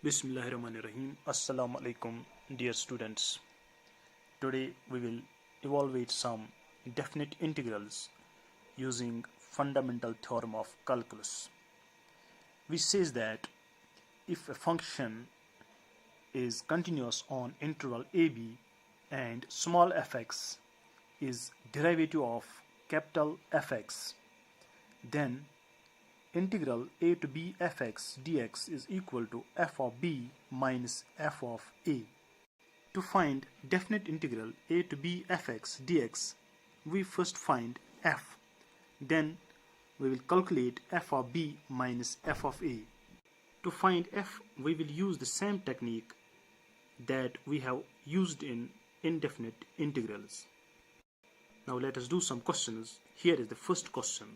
Bismillahirrahmanirrahim. Assalamu alaikum, dear students. Today we will evaluate some definite integrals using fundamental theorem of calculus, which says that if a function is continuous on interval ab and small fx is derivative of capital Fx, then integral a to b fx dx is equal to f of b minus f of a. To find definite integral a to b fx dx, we first find f, then we will calculate f of b minus f of a. To find f, we will use the same technique that we have used in indefinite integrals. Now let us do some questions. Here is the first question.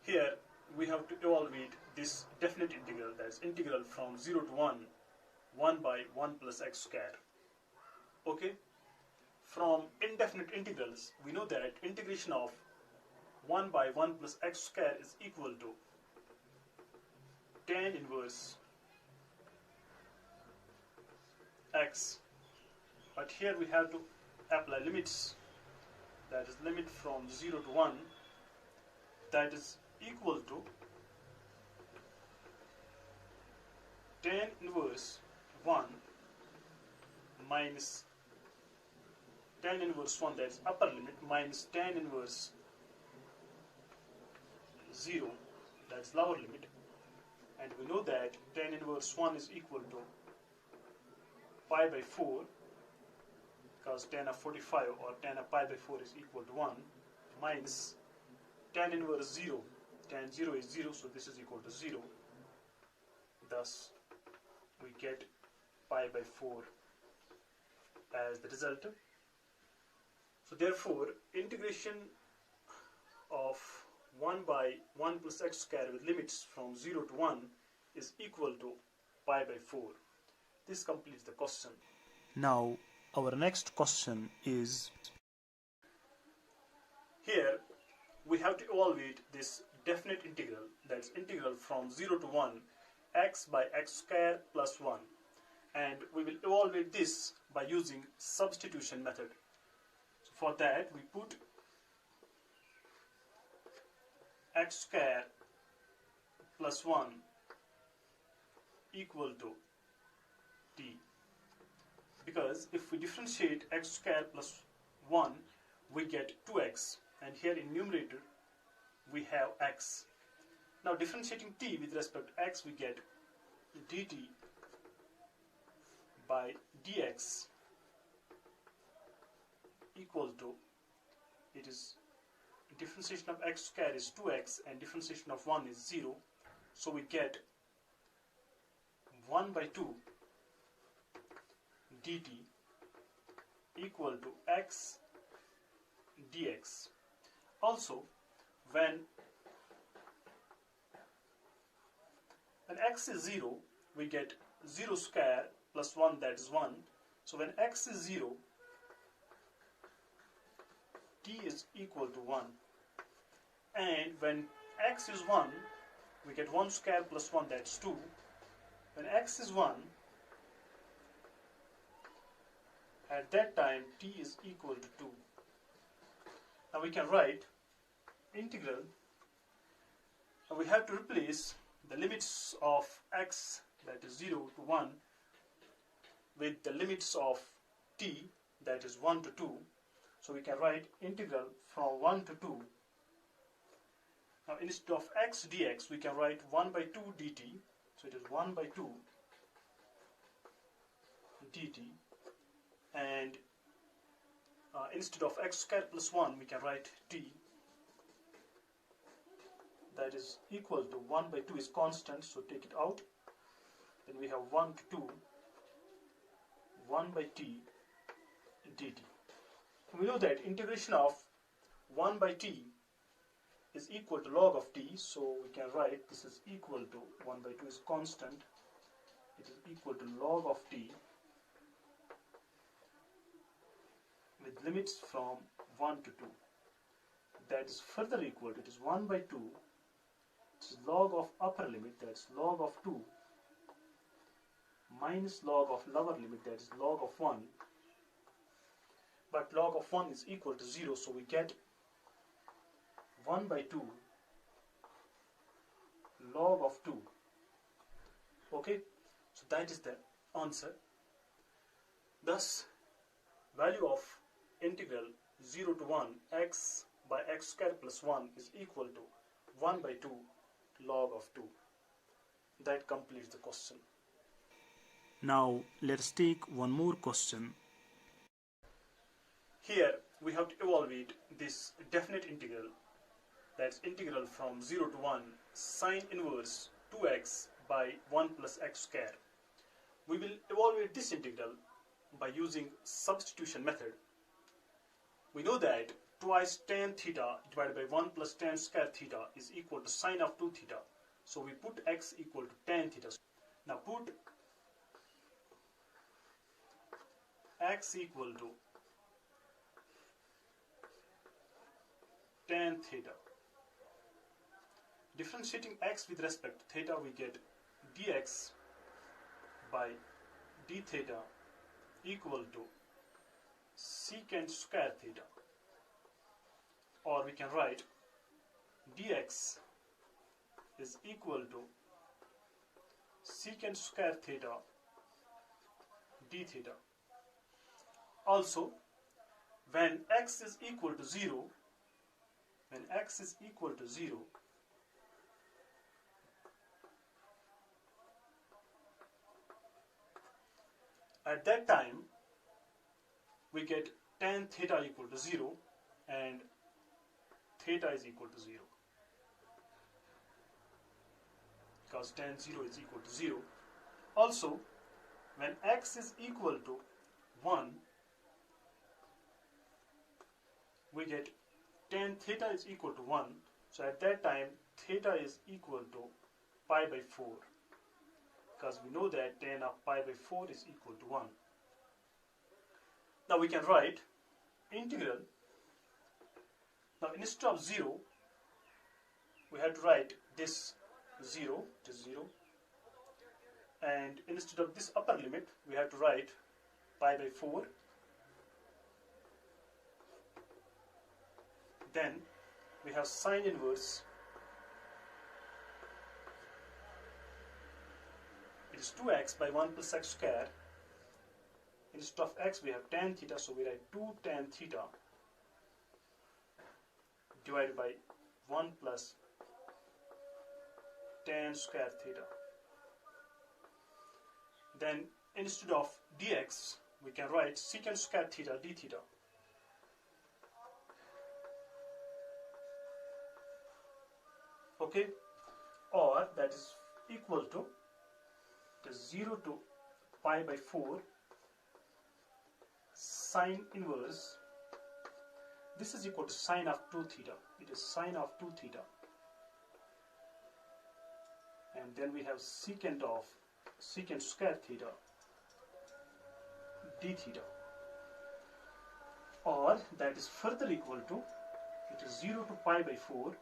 Here we have to evaluate this definite integral, that is integral from 0 to 1 by 1 plus x square. Okay? From indefinite integrals, we know that integration of 1 by 1 plus x square is equal to tan inverse x. But here we have to apply limits, that is limit from 0 to 1, that is equal to tan inverse 1 minus tan inverse 1, that is upper limit, minus tan inverse 0, that is lower limit. And we know that tan inverse 1 is equal to pi by 4, because tan of 45 or tan of pi by 4 is equal to 1, minus tan inverse 0. Tan 0 is 0, so this is equal to 0. Thus, we get pi by 4 as the result. So therefore, integration of 1 by 1 plus x square with limits from 0 to 1 is equal to pi by 4. This completes the question. Now, our next question is, here we have to evaluate this definite integral, that's integral from 0 to 1 x by x square plus 1, and we will evaluate this by using substitution method. So for that we put x square plus 1 equal to t, because if we differentiate x square plus 1 we get 2x, and here in numerator we have x. Now differentiating t with respect to x, we get dt by dx equal to, it is differentiation of x square is 2x and differentiation of 1 is 0, so we get 1 by 2 dt equal to x dx. Also, when x is 0, we get 0 square plus 1, that is 1. So when x is 0, t is equal to 1. And when x is 1, we get 1 square plus 1, that's 2. When x is 1, at that time t is equal to 2. Now we can write integral, and we have to replace the limits of x, that is 0 to 1, with the limits of t, that is 1 to 2. So we can write integral from 1 to 2. Now instead of x dx, we can write 1 by 2 dt. So it is 1 by 2 dt. And instead of x square plus 1, we can write t. That is equal to 1 by 2 is constant, so take it out. Then we have 1 to 2, 1 by t dt. We know that integration of 1 by t is equal to log of t, so we can write this is equal to 1 by 2 is constant, it is equal to log of t with limits from 1 to 2. That is further equal to, it is 1 by 2, it is log of upper limit, that's log of 2 minus log of lower limit, that is log of 1, but log of 1 is equal to 0, so we get 1 by 2 log of 2. Okay, so that is the answer. Thus, value of integral 0 to 1 x by x square plus 1 is equal to 1 by 2 log of 2. That completes the question. Now let's take one more question. Here we have to evaluate this definite integral, that's integral from 0 to 1 sine inverse 2x by 1 plus x square. We will evaluate this integral by using substitution method. We know that twice tan theta divided by 1 plus tan square theta is equal to sine of 2 theta. So we put x equal to tan theta. Now put x equal to tan theta. Differentiating x with respect to theta, we get dx by d theta equal to secant square theta, or we can write dx is equal to secant square theta d theta. Also, when x is equal to 0, at that time we get tan theta equal to 0 and theta is equal to 0, because tan 0 is equal to 0. Also, when x is equal to 1, we get tan theta is equal to 1, so at that time theta is equal to pi by 4, because we know that tan of pi by 4 is equal to 1. Now we can write integral. Now instead of 0, we have to write this 0, it is 0, and instead of this upper limit, we have to write pi by 4. Then we have sine inverse, it is 2x by 1 plus x square. Instead of x we have tan theta, so we write 2 tan theta divided by 1 plus tan square theta. Then instead of dx we can write secant square theta d theta. Okay, or that is equal to 0 to pi by 4 sine inverse, this is equal to sine of 2 theta, it is sine of 2 theta, and then we have secant square theta d theta, or that is further equal to, it is 0 to pi by 4.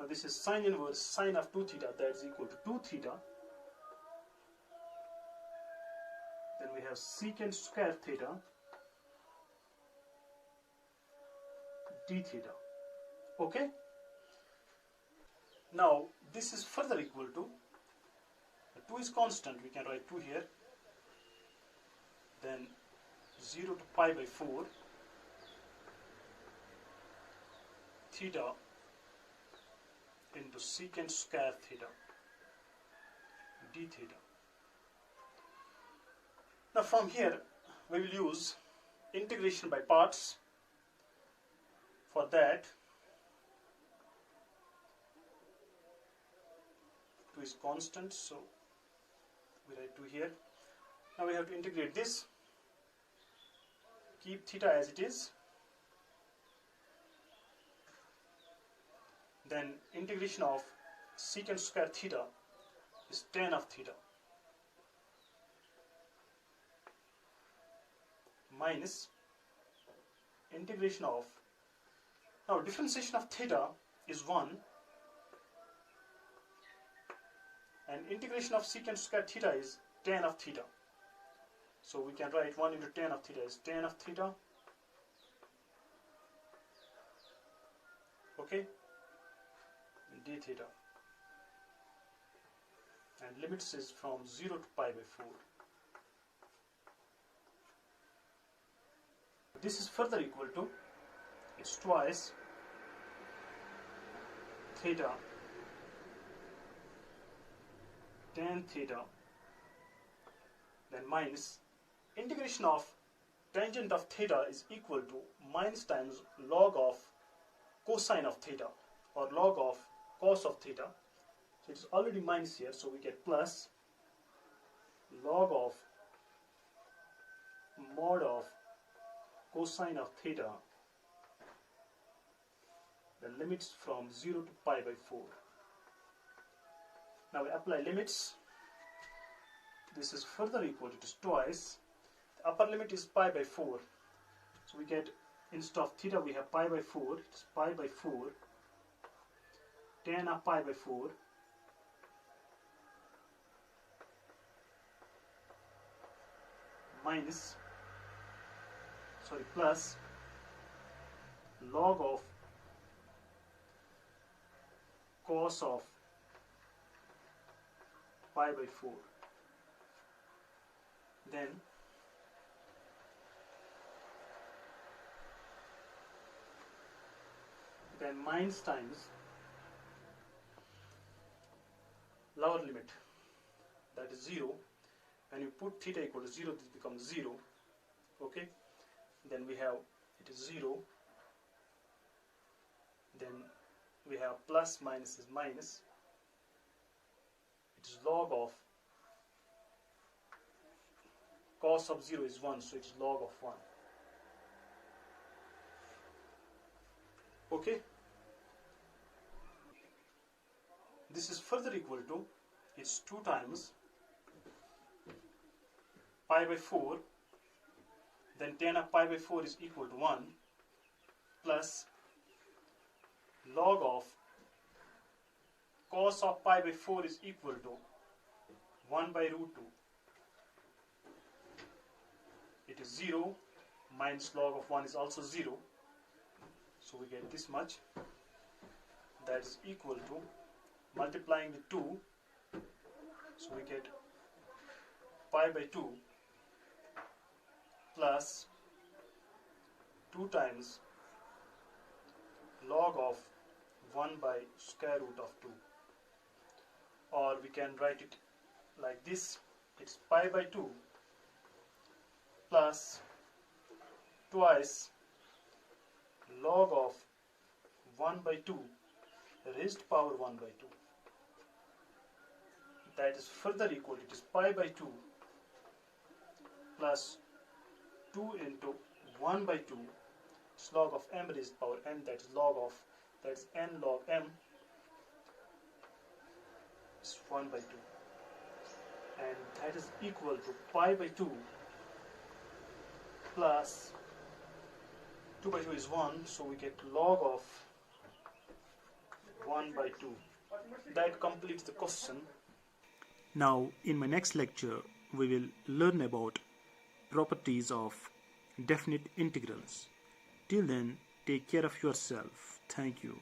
Now this is sine inverse sine of 2 theta, that is equal to 2 theta. Then we have secant square theta d theta. Okay? Now this is further equal to, 2 is constant, we can write 2 here. Then 0 to pi by 4 theta into secant square theta d theta. Now from here we will use integration by parts. For that, 2 is constant, so we write 2 here. Now we have to integrate this, keep theta as it is, then integration of secant square theta is tan of theta minus integration of, now differentiation of theta is 1 And integration of secant square theta is tan of theta. So we can write 1 into tan of theta is tan of theta. Okay, d theta. And limits is from 0 to pi by 4. This is further equal to, it's twice theta tan theta, then minus integration of tangent of theta is equal to minus times log of cosine of theta or log of cos of theta. So it's already minus here, so we get plus log of mod of cosine of theta, the limits from 0 to pi by 4. Now we apply limits. This is further equal to, it is twice. The upper limit is pi by 4. So we get, instead of theta we have pi by 4. It's pi by 4 tan of pi by 4 minus, plus log of cos of pi by 4. Then minus times lower limit, that is 0. When you put theta equal to 0, this becomes 0. Okay, then we have, it is 0, then we have plus minus is minus, it is log of cos of 0 is 1, so it is log of 1. Okay, this is further equal to, it's 2 times pi by 4, then tan of pi by 4 is equal to 1 plus log of cos of pi by 4 is equal to 1 by root 2. It is 0 minus log of 1 is also 0. So we get this much, that is equal to, multiplying the 2, so we get pi by 2 plus 2 times log of 1 by square root of 2. Or we can write it like this, it's pi by 2 plus twice log of 1 by 2 raised to power 1 by 2. That is further equal to, it is pi by 2 plus 2 into 1 by 2, it's log of m raised to power n, that is log of, that is n log m, is 1 by 2. And that is equal to pi by 2 plus 2 by 2 is 1, so we get log of 1 by 2. That completes the question. Now, in my next lecture, we will learn about properties of definite integrals. Till then, take care of yourself. Thank you.